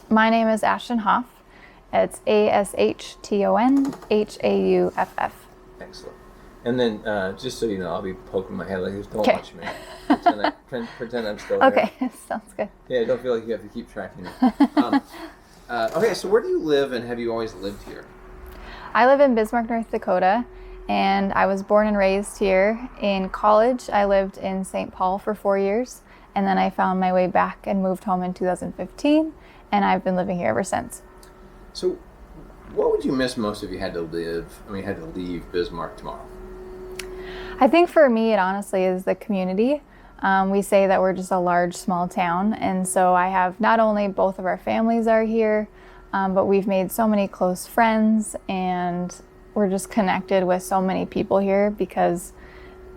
My name is Ashton Hauff. It's Ashtonhauff. Excellent. And then, just so you know, I'll be poking my head like this. Don't Okay. watch me. Pretend I'm still Okay, there. sounds good. Yeah, don't feel like you have to keep tracking me. Okay, so where do you live, and have you always lived here? I live in Bismarck, North Dakota, and I was born and raised here. In college, I lived in St. Paul for 4 years, and then I found my way back and moved home in 2015, and I've been living here ever since. So, what would you miss most if you had to leave Bismarck tomorrow? I think for me, it honestly is the community. We say that we're just a large, small town, and so I have not only both of our families are here, but we've made so many close friends, and we're just connected with so many people here because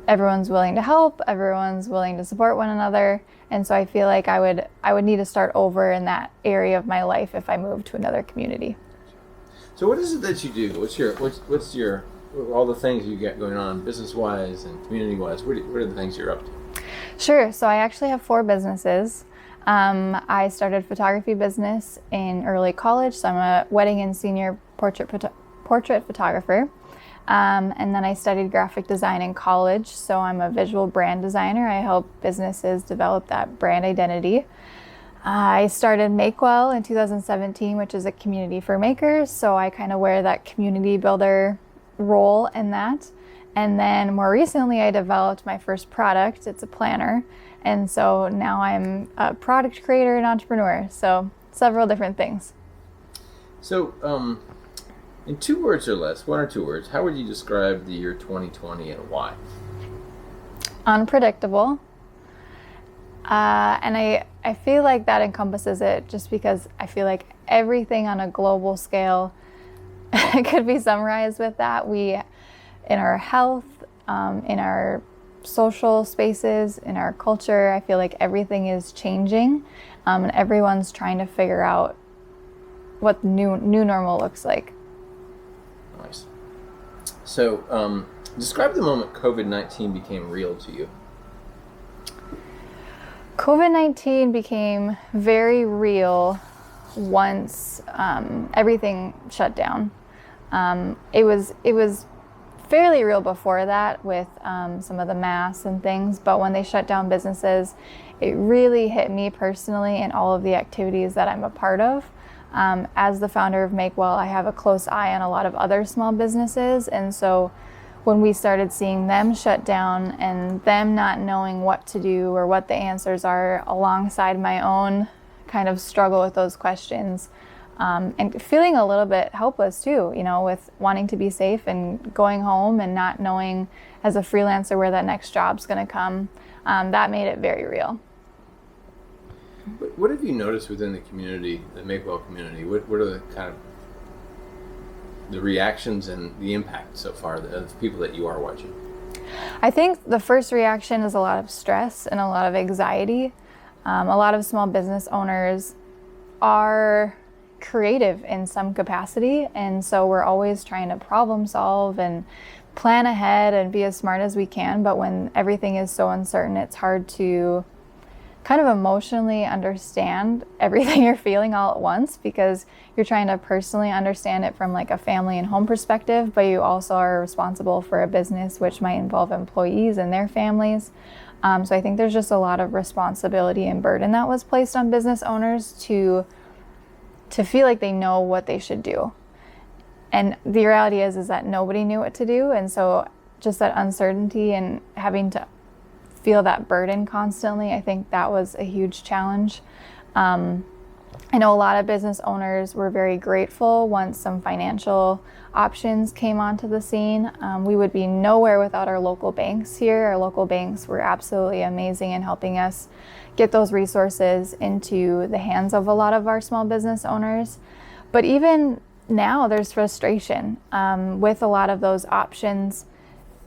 everyone's willing to help, everyone's willing to support one another, and so I feel like I would need to start over in that area of my life if I moved to another community. So, what is it that you do? What's your all the things you get going on business-wise and community-wise? What are the things you're up to? Sure. So I actually have 4 businesses. I started photography business in early college, so I'm a wedding and senior portrait photographer. And then I studied graphic design in college, so I'm a visual brand designer. I help businesses develop that brand identity. I started Makewell in 2017, which is a community for makers, so I kind of wear that community builder role in that. And then more recently, I developed my first product. It's a planner. And so now I'm a product creator and entrepreneur. So several different things. So, in 2 words or less, 1 or 2 words, how would you describe the year 2020 and why? Unpredictable. And I feel like that encompasses it just because I feel like everything on a global scale could be summarized with that. In our health, in our social spaces, in our culture, I feel like everything is changing, and everyone's trying to figure out what the new normal looks like. Nice. So, describe the moment COVID-19 became real to you. COVID-19 became very real once everything shut down. It was fairly real before that with some of the masks and things, but when they shut down businesses, it really hit me personally and all of the activities that I'm a part of. As the founder of Makewell, I have a close eye on a lot of other small businesses, and so when we started seeing them shut down and them not knowing what to do or what the answers are alongside my own kind of struggle with those questions, and feeling a little bit helpless too, with wanting to be safe and going home and not knowing as a freelancer where that next job's going to come, that made it very real. What have you noticed within the community, the Makewell community? What are the kind of the reactions and the impact so far of the people that you are watching? I think the first reaction is a lot of stress and a lot of anxiety. A lot of small business owners are creative in some capacity, and so we're always trying to problem solve and plan ahead and be as smart as we can, but when everything is so uncertain, it's hard to kind of emotionally understand everything you're feeling all at once because you're trying to personally understand it from like a family and home perspective, but you also are responsible for a business which might involve employees and their families. So I think there's just a lot of responsibility and burden that was placed on business owners to feel like they know what they should do. And the reality is that nobody knew what to do, and so just that uncertainty and having to feel that burden constantly, I think that was a huge challenge. I know a lot of business owners were very grateful once some financial options came onto the scene. We would be nowhere without our local banks here. Our local banks were absolutely amazing in helping us get those resources into the hands of a lot of our small business owners. But even now there's frustration with a lot of those options.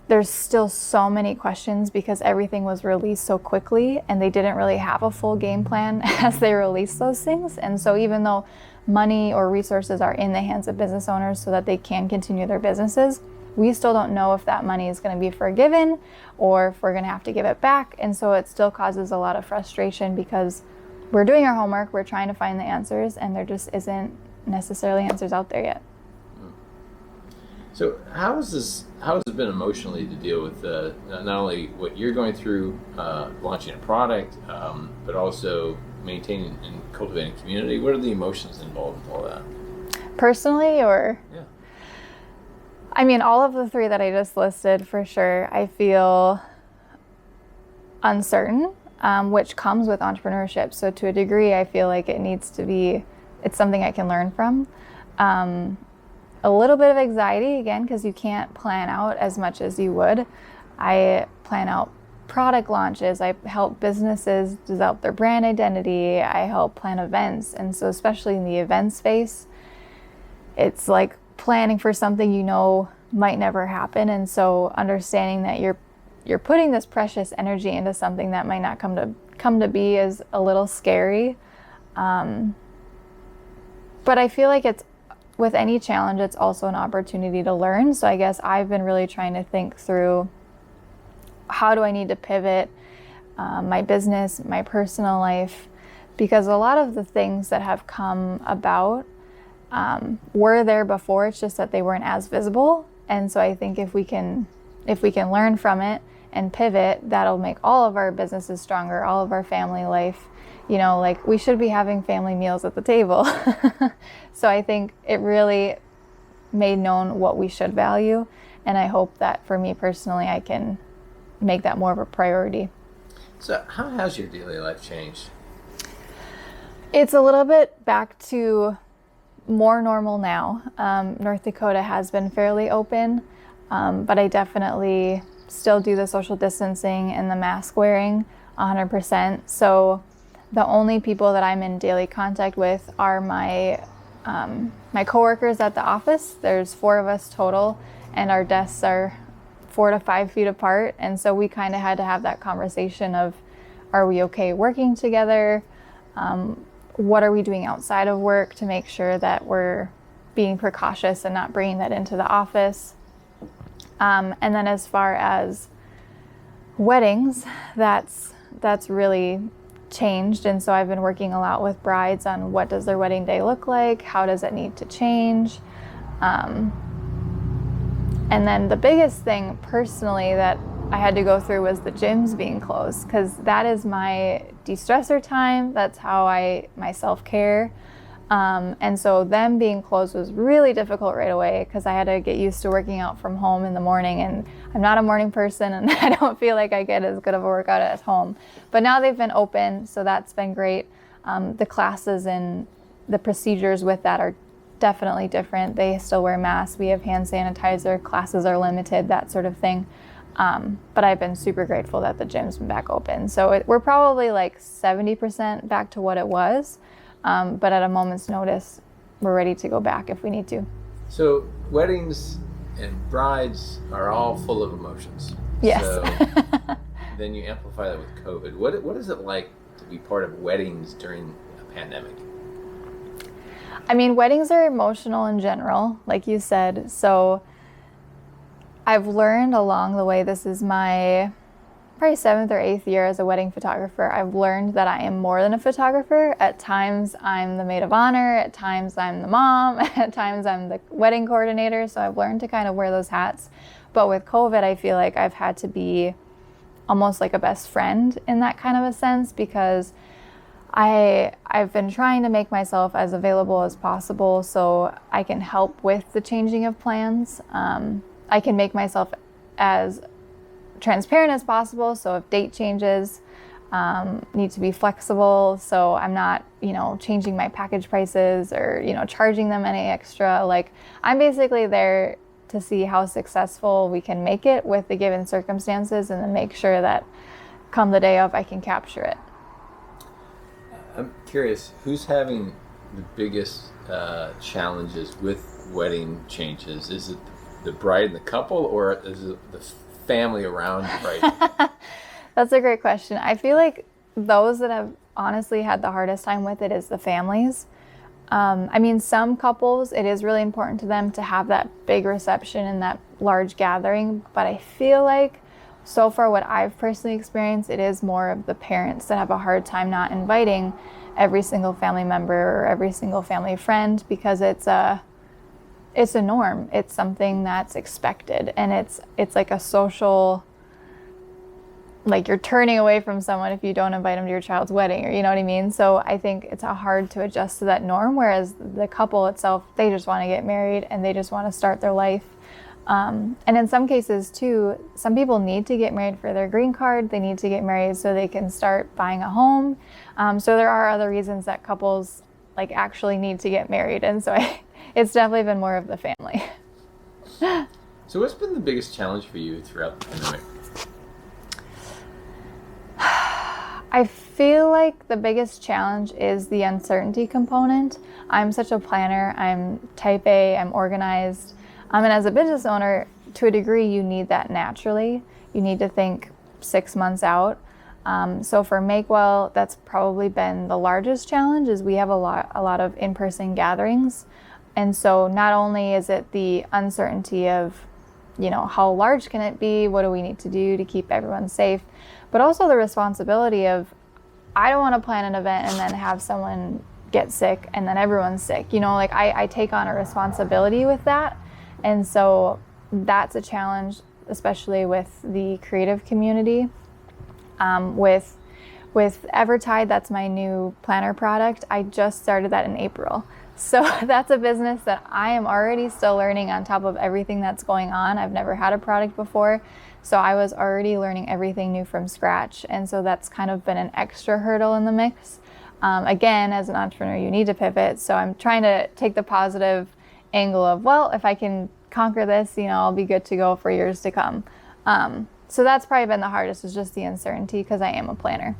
There's still so many questions because everything was released so quickly and they didn't really have a full game plan as they released those things. And so even though money or resources are in the hands of business owners so that they can continue their businesses, we still don't know if that money is going to be forgiven or if we're going to have to give it back. And so it still causes a lot of frustration because we're doing our homework, we're trying to find the answers, and there just isn't necessarily answers out there yet. So how has it been emotionally to deal with not only what you're going through, launching a product, but also maintaining and cultivating community? What are the emotions involved with all that? Personally, or? Yeah. I mean, all of the three that I just listed, for sure. I feel uncertain, which comes with entrepreneurship. So to a degree, I feel like it's something I can learn from. A little bit of anxiety, again, because you can't plan out as much as you would. I plan out product launches. I help businesses develop their brand identity. I help plan events. And so especially in the event space, it's like planning for something you know might never happen. And so understanding that you're putting this precious energy into something that might not come to be is a little scary. But I feel like with any challenge, it's also an opportunity to learn. So I guess I've been really trying to think through, how do I need to pivot my business, my personal life? Because a lot of the things that have come about were there before, it's just that they weren't as visible. And so I think if we can learn from it and pivot, that'll make all of our businesses stronger, all of our family life. You know, like we should be having family meals at the table. So I think it really made known what we should value. And I hope that for me personally, I can make that more of a priority. So how has your daily life changed? It's a little bit back to more normal now. North Dakota has been fairly open, but I definitely still do the social distancing and the mask wearing 100%. So the only people that I'm in daily contact with are my coworkers at the office. There's 4 of us total, and our desks are 4 to 5 feet apart. And so we kind of had to have that conversation of, are we okay working together? What are we doing outside of work to make sure that we're being precautious and not bringing that into the office? And then as far as weddings, that's really changed. And so I've been working a lot with brides on what does their wedding day look like? How does it need to change? And then the biggest thing personally that I had to go through was the gyms being closed, because that is my de-stressor time. That's how my self-care. And so them being closed was really difficult right away, because I had to get used to working out from home in the morning, and I'm not a morning person, and I don't feel like I get as good of a workout at home. But now they've been open, so that's been great. The classes and the procedures with that are definitely different. They still wear masks. We have hand sanitizer. Classes are limited, that sort of thing. But I've been super grateful that the gym's been back open. So we're probably like 70% back to what it was. But at a moment's notice, we're ready to go back if we need to. So weddings and brides are all full of emotions. Yes. So then you amplify that with COVID. What is it like to be part of weddings during a pandemic? I mean, weddings are emotional in general, like you said. So I've learned along the way, this is my probably 7th or 8th year as a wedding photographer, I've learned that I am more than a photographer. At times I'm the maid of honor, at times I'm the mom, at times I'm the wedding coordinator. So I've learned to kind of wear those hats. But with COVID, I feel like I've had to be almost like a best friend in that kind of a sense, because I've been trying to make myself as available as possible so I can help with the changing of plans. I can make myself as transparent as possible, so if date changes, need to be flexible, so I'm not, changing my package prices or, charging them any extra. Like, I'm basically there to see how successful we can make it with the given circumstances, and then make sure that come the day of, I can capture it. I'm curious, who's having the biggest challenges with wedding changes? Is it the bride and the couple, or is it the family around the bride? That's a great question. I feel like those that have honestly had the hardest time with it is the families. I mean, some couples, it is really important to them to have that big reception and that large gathering, but I feel like so far what I've personally experienced, it is more of the parents that have a hard time not inviting, every single family member or every single family friend, because it's a norm. It's something that's expected, and it's like a social, like you're turning away from someone if you don't invite them to your child's wedding, or you know what I mean? So I think it's hard to adjust to that norm, whereas the couple itself, they just want to get married and they just want to start their life. And in some cases too, some people need to get married for their green card. They need to get married so they can start buying a home. So there are other reasons that couples like actually need to get married. And so it's definitely been more of the family. So what's been the biggest challenge for you throughout the pandemic? I feel like the biggest challenge is the uncertainty component. I'm such a planner. I'm type A, I'm organized. And as a business owner, to a degree, you need that naturally. You need to think 6 months out. So for Makewell, that's probably been the largest challenge, is we have a lot of in-person gatherings. And so not only is it the uncertainty of, you know, how large can it be? What do we need to do to keep everyone safe? But also the responsibility of, I don't want to plan an event and then have someone get sick and then everyone's sick. You know, like I take on a responsibility with that. And so that's a challenge, especially with the creative community. With Evertide, that's my new planner product. I just started that in April. So that's a business that I am already still learning on top of everything that's going on. I've never had a product before. So I was already learning everything new from scratch. And so that's kind of been an extra hurdle in the mix. Again, as an entrepreneur, you need to pivot. So I'm trying to take the positive angle of, well, if I can conquer this, you know, I'll be good to go for years to come. So that's probably been the hardest, is just the uncertainty, because I am a planner.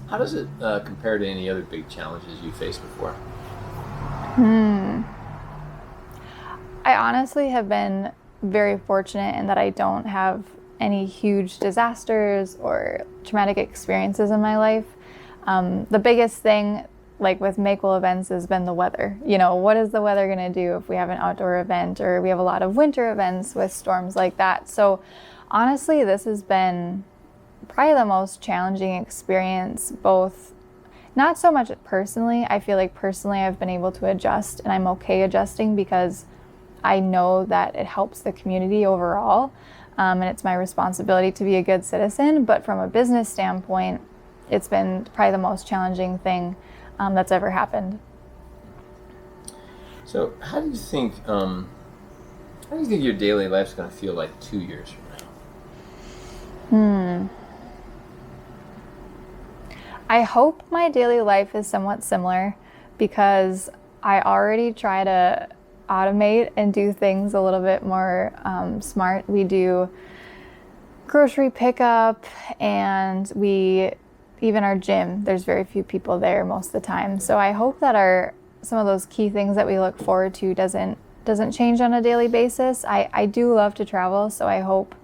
How does it compare to any other big challenges you faced before? I honestly have been very fortunate in that I don't have any huge disasters or traumatic experiences in my life. The biggest thing, like with Makewell events, has been the weather. You know, what is the weather going to do if we have an outdoor event, or we have a lot of winter events with storms like that? So honestly, this has been probably the most challenging experience, both not so much personally. I feel like personally I've been able to adjust, and I'm okay adjusting because I know that it helps the community overall, and it's my responsibility to be a good citizen. But from a business standpoint, it's been probably the most challenging thing that's ever happened. So how do you think your daily life's going to feel like 2 years from now? I hope my daily life is somewhat similar, because I already try to automate and do things a little bit more smart. We do grocery pickup, and even our gym, there's very few people there most of the time. So I hope that some of those key things that we look forward to doesn't change on a daily basis. I do love to travel, so I hope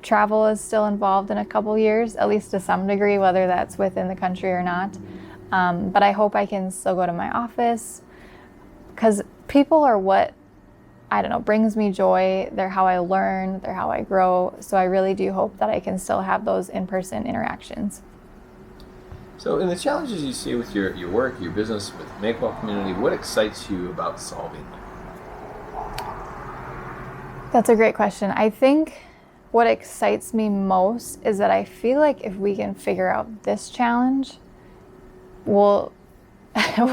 travel is still involved in a couple years, at least to some degree, whether that's within the country or not. But I hope I can still go to my office, because people are what, I don't know, brings me joy. They're how I learn, they're how I grow. So I really do hope that I can still have those in-person interactions. So in the challenges you see with your work, your business, with the Makewell community, what excites you about solving them? That's a great question. I think what excites me most is that I feel like if we can figure out this challenge, we'll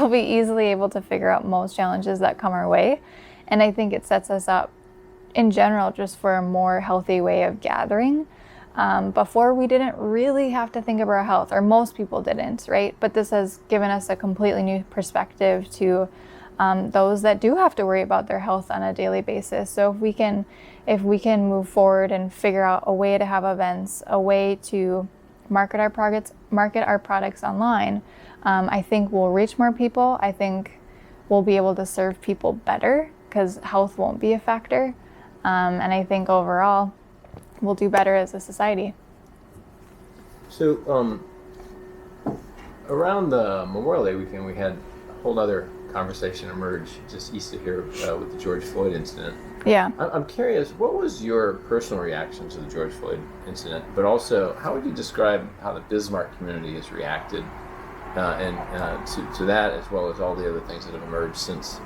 be easily able to figure out most challenges that come our way. And I think it sets us up in general just for a more healthy way of gathering. Before, we didn't really have to think of our health, or most people didn't, right? But this has given us a completely new perspective to those that do have to worry about their health on a daily basis. So if we can move forward and figure out a way to have events, a way to market our products online, I think we'll reach more people. I think we'll be able to serve people better, because health won't be a factor. And I think overall, we'll do better as a society. So around the Memorial Day weekend, we had a whole other conversation emerge just east of here with the George Floyd incident. Yeah. I'm curious, what was your personal reaction to the George Floyd incident? But also, how would you describe how the Bismarck community has reacted to that, as well as all the other things that have emerged since.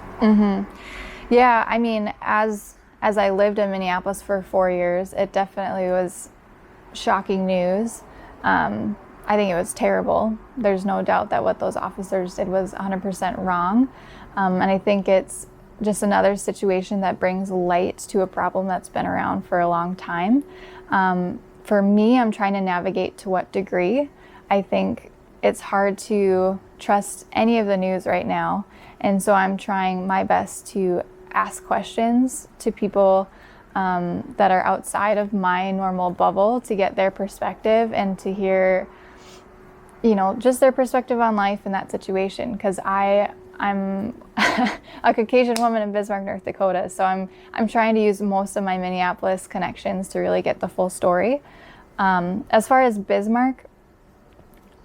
Yeah, I mean, as I lived in Minneapolis for 4 years, it definitely was shocking news. I think it was terrible. There's no doubt that what those officers did was 100% wrong. And I think it's just another situation that brings light to a problem that's been around for a long time. For me, I'm trying to navigate to what degree. I think it's hard to trust any of the news right now. And so I'm trying my best to ask questions to people that are outside of my normal bubble to get their perspective and to hear, just their perspective on life in that situation. Because I'm a Caucasian woman in Bismarck, North Dakota, so I'm trying to use most of my Minneapolis connections to really get the full story. As far as Bismarck,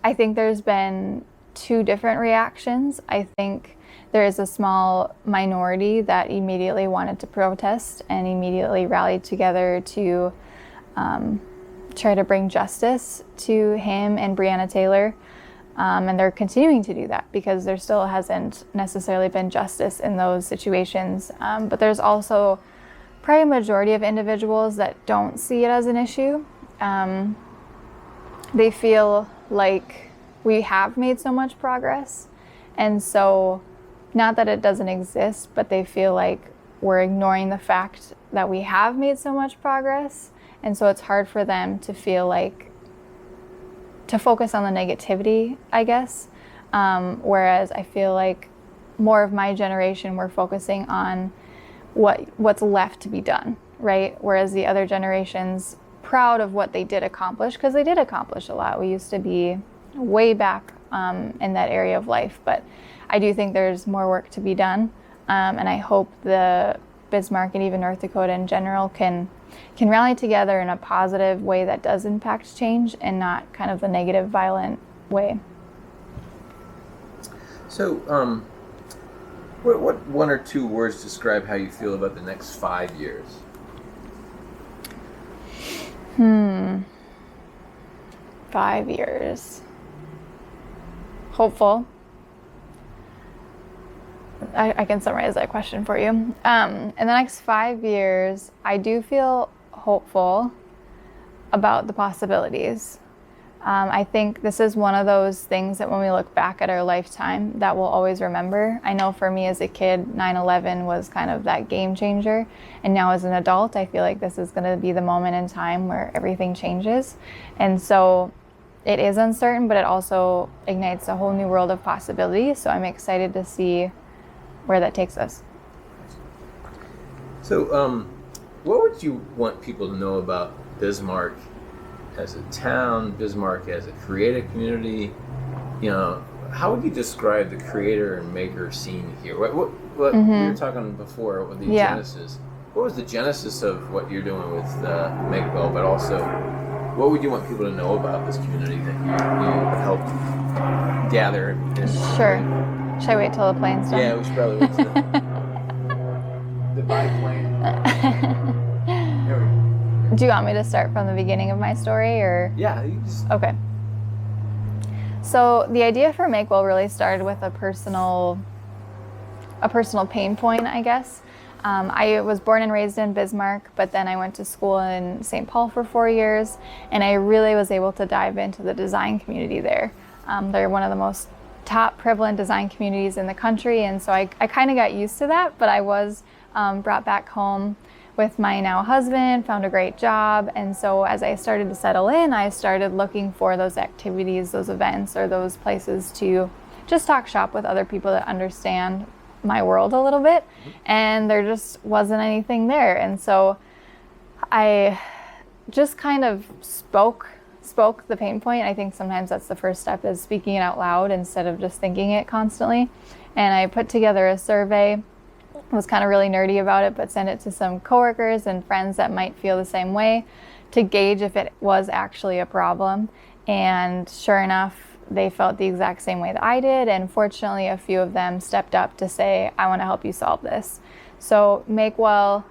I think there's been two different reactions. I think there is a small minority that immediately wanted to protest and immediately rallied together to try to bring justice to him and Breonna Taylor. And they're continuing to do that because there still hasn't necessarily been justice in those situations. But there's also probably a majority of individuals that don't see it as an issue. They feel like we have made so much progress. And so, not that it doesn't exist, but they feel like we're ignoring the fact that we have made so much progress. And so it's hard for them to feel like, to focus on the negativity, I guess. Whereas I feel like more of my generation, we're focusing on what's left to be done, right? Whereas the other generations, proud of what they did accomplish, because they did accomplish a lot. We used to be way back in that area of life, but I do think there's more work to be done, and I hope the Bismarck and even North Dakota in general can rally together in a positive way that does impact change and not kind of the negative, violent way. So, what one or two words describe how you feel about the next 5 years? 5 years. Hopeful. I can summarize that question for you. In the next 5 years, I do feel hopeful about the possibilities. I think this is one of those things that when we look back at our lifetime that we'll always remember. I know for me as a kid, 9/11 was kind of that game changer. And now as an adult, I feel like this is going to be the moment in time where everything changes. And so it is uncertain, but it also ignites a whole new world of possibilities. So I'm excited to see where that takes us. So, what would you want people to know about Bismarck as a town, Bismarck as a creative community? How would you describe the creator and maker scene here? What we were talking before with the genesis. What was the genesis of what you're doing with Make Well, but also what would you want people to know about this community that you helped gather? Sure. Should I wait till the plane's done? Yeah, we should probably wait till the biplane. There we go. Do you want me to start from the beginning of my story, or? Yeah, you just... Okay. So the idea for Make Well really started with a personal pain point, I guess. I was born and raised in Bismarck, but then I went to school in St. Paul for 4 years, and I really was able to dive into the design community there. They're one of the most top prevalent design communities in the country, and so I kind of got used to that, but I was brought back home with my now husband, found a great job, and so as I started to settle in, I started looking for those activities, those events, or those places to just talk shop with other people that understand my world a little bit, and there just wasn't anything there. And so I just kind of spoke the pain point. I think sometimes that's the first step, is speaking it out loud instead of just thinking it constantly. And I put together a survey, was kind of really nerdy about it, but sent it to some coworkers and friends that might feel the same way to gauge if it was actually a problem. And sure enough, they felt the exact same way that I did, and fortunately a few of them stepped up to say, I want to help you solve this. So Make Well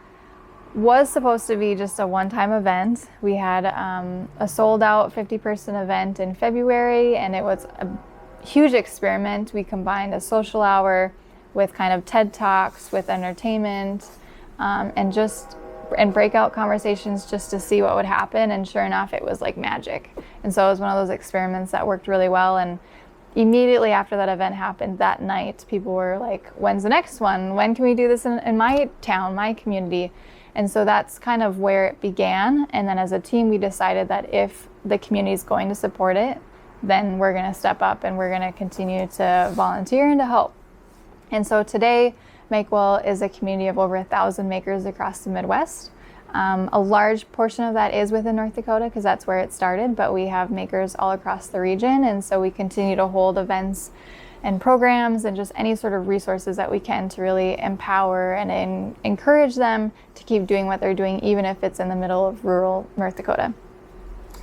was supposed to be just a one-time event. We had a sold-out 50-person event in February, and it was huge experiment. We combined a social hour with kind of TED Talks, with entertainment, and breakout conversations just to see what would happen. And sure enough, it was like magic. And so it was one of those experiments that worked really well. And immediately after that event happened that night, people were like, when's the next one? When can we do this in my town, my community? And so that's kind of where it began. And then as a team, we decided that if the community is going to support it, then we're going to step up and we're going to continue to volunteer and to help. And so today, Make Well is a community of over 1,000 makers across the Midwest. A large portion of that is within North Dakota because that's where it started, but we have makers all across the region, and so we continue to hold events and programs and just any sort of resources that we can to really empower and encourage them to keep doing what they're doing, even if it's in the middle of rural North Dakota.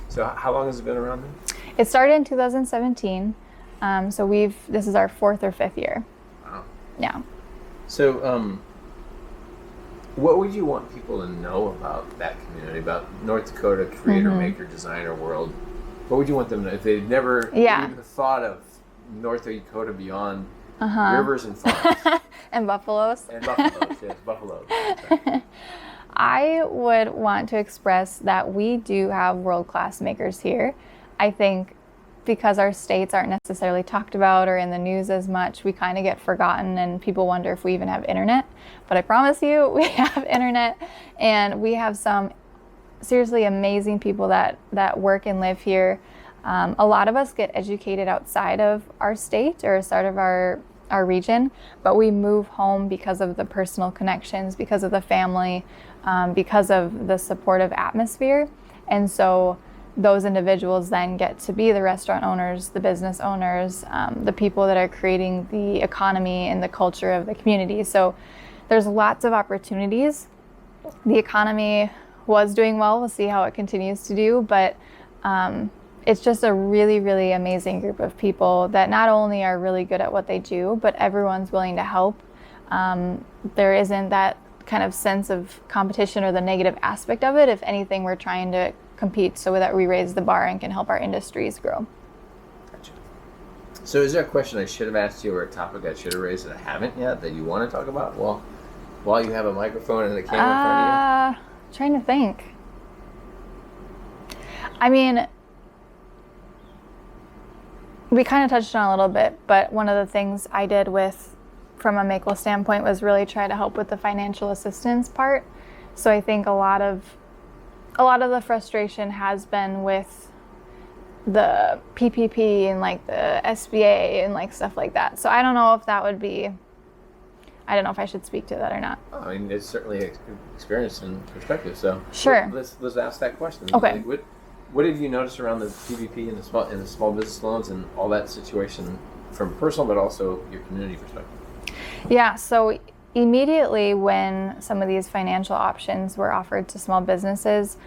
So how long has it been around then? It started in 2017, so this is our 4th or 5th year. Wow. Yeah. So what would you want people to know about that community, about North Dakota creator, maker, designer world? What would you want them to know if they'd never even thought of North Dakota beyond rivers and farms? And buffaloes. And buffaloes, yes, buffaloes. Exactly. I would want to express that we do have world-class makers here. I think because our states aren't necessarily talked about or in the news as much, we kind of get forgotten and people wonder if we even have internet. But I promise you, we have internet, and we have some seriously amazing people that work and live here. A lot of us get educated outside of our state or outside of our region, but we move home because of the personal connections, because of the family, because of the supportive atmosphere. And so those individuals then get to be the restaurant owners, the business owners, the people that are creating the economy and the culture of the community. So there's lots of opportunities. The economy was doing well. We'll see how it continues to do, but it's just a really, really amazing group of people that not only are really good at what they do, but everyone's willing to help. There isn't that kind of sense of competition or the negative aspect of it. If anything, we're trying to compete so that we raise the bar and can help our industries grow. Gotcha. So is there a question I should have asked you or a topic I should have raised that I haven't yet that you want to talk about while you have a microphone and a camera in front of you? Trying to think. I mean, we kind of touched on it a little bit, but one of the things I did from a Make Well standpoint was really try to help with the financial assistance part. So I think a lot of the frustration has been with the PPP and like the SBA and like stuff like that. So I don't know if that would be, I don't know if I should speak to that or not. I mean, it's certainly experience and perspective. So sure, let's ask that question. Okay. Like, what have you noticed around the PPP and the small business loans and all that situation from personal, but also your community perspective? Yeah. So immediately when some of these financial options were offered to small businesses,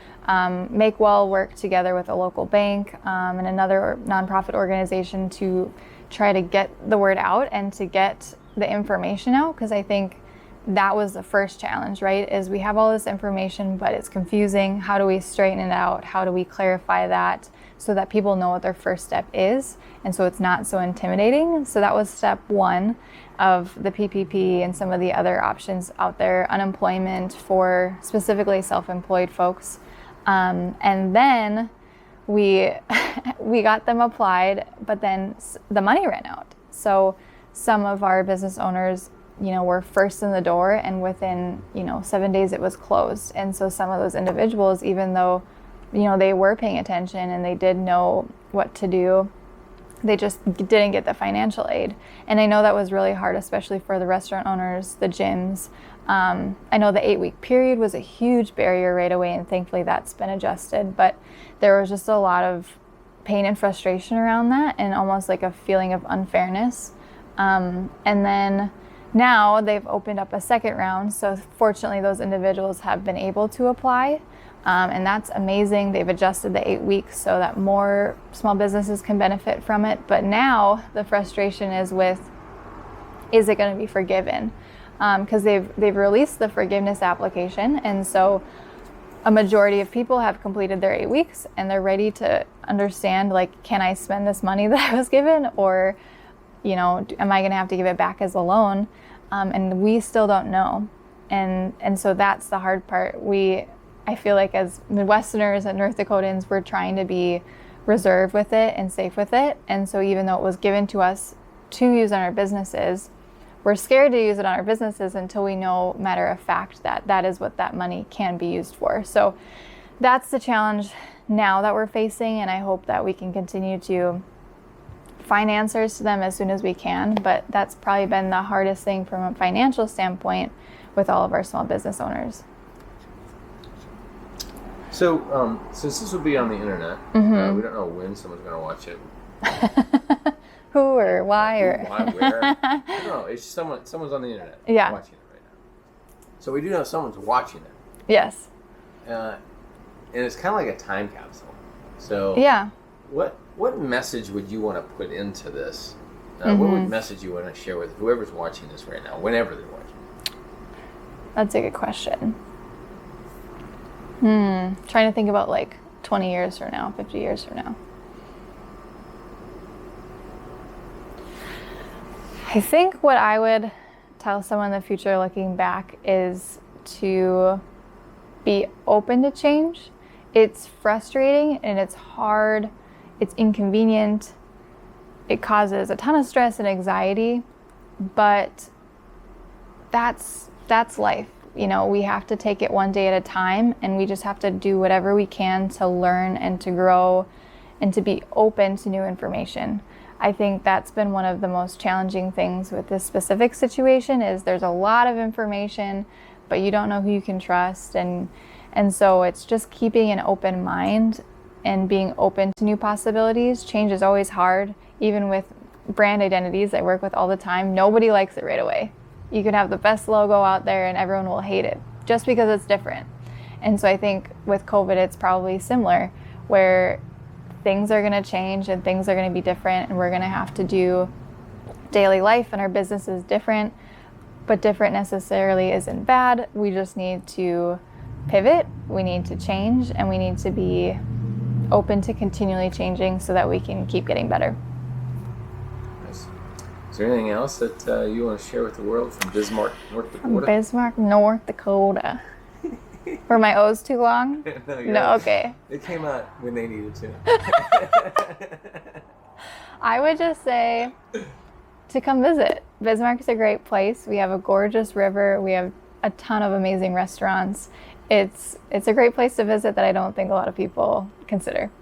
Make Well worked together with a local bank and another nonprofit organization to try to get the word out and to get the information out, because I think that was the first challenge, right? Is we have all this information, but it's confusing. How do we straighten it out? How do we clarify that so that people know what their first step is? And so it's not so intimidating. So that was step one of the PPP and some of the other options out there, unemployment for specifically self-employed folks. And then we got them applied, but then the money ran out. So some of our business owners, were first in the door, and within, 7 days it was closed. And so some of those individuals, even though, they were paying attention and they did know what to do, they just didn't get the financial aid. And I know that was really hard, especially for the restaurant owners, the gyms. I know the 8-week period was a huge barrier right away, and thankfully that's been adjusted. But there was just a lot of pain and frustration around that, and almost like a feeling of unfairness. And then now they've opened up a second round. So fortunately, those individuals have been able to apply. And that's amazing. They've adjusted the 8 weeks so that more small businesses can benefit from it. But now the frustration is is it going to be forgiven? Because they've released the forgiveness application. And so a majority of people have completed their 8 weeks and they're ready to understand, like, can I spend this money that I was given, or, you know, am I going to have to give it back as a loan? And we still don't know. And so that's the hard part. I feel like as Midwesterners and North Dakotans, we're trying to be reserved with it and safe with it. And so even though it was given to us to use on our businesses, we're scared to use it on our businesses until we know, matter of fact, that that is what that money can be used for. So that's the challenge now that we're facing, and I hope that we can continue to find answers to them as soon as we can. But that's probably been the hardest thing from a financial standpoint with all of our small business owners. So since this will be on the internet, we don't know when someone's going to watch it. Who or why or why, where? I don't know. It's someone's on the internet watching it right now. So we do know someone's watching it. Yes. And it's kind of like a time capsule. So yeah. What message would you want to put into this? What would message you want to share with whoever's watching this right now, whenever they're watching? That's a good question. Trying to think about like 20 years from now, 50 years from now. I think what I would tell someone in the future looking back is to be open to change. It's frustrating and it's hard, it's inconvenient, it causes a ton of stress and anxiety, but that's life. You know, we have to take it one day at a time, and we just have to do whatever we can to learn and to grow and to be open to new information. I think that's been one of the most challenging things with this specific situation is there's a lot of information, but you don't know who you can trust. And so it's just keeping an open mind and being open to new possibilities. Change is always hard, even with brand identities I work with all the time. Nobody likes it right away. You could have the best logo out there and everyone will hate it just because it's different. And so I think with COVID, it's probably similar, where things are going to change and things are going to be different, and we're going to have to do daily life, and our business is different, but different necessarily isn't bad. We just need to pivot, we need to change, and we need to be open to continually changing so that we can keep getting better. Nice. Is there anything else that you want to share with the world from Bismarck, North Dakota? From Bismarck, North Dakota. Were my O's too long? No, okay. It came out when they needed to. I would just say to come visit. Bismarck is a great place. We have a gorgeous river. We have a ton of amazing restaurants. It's a great place to visit that I don't think a lot of people consider.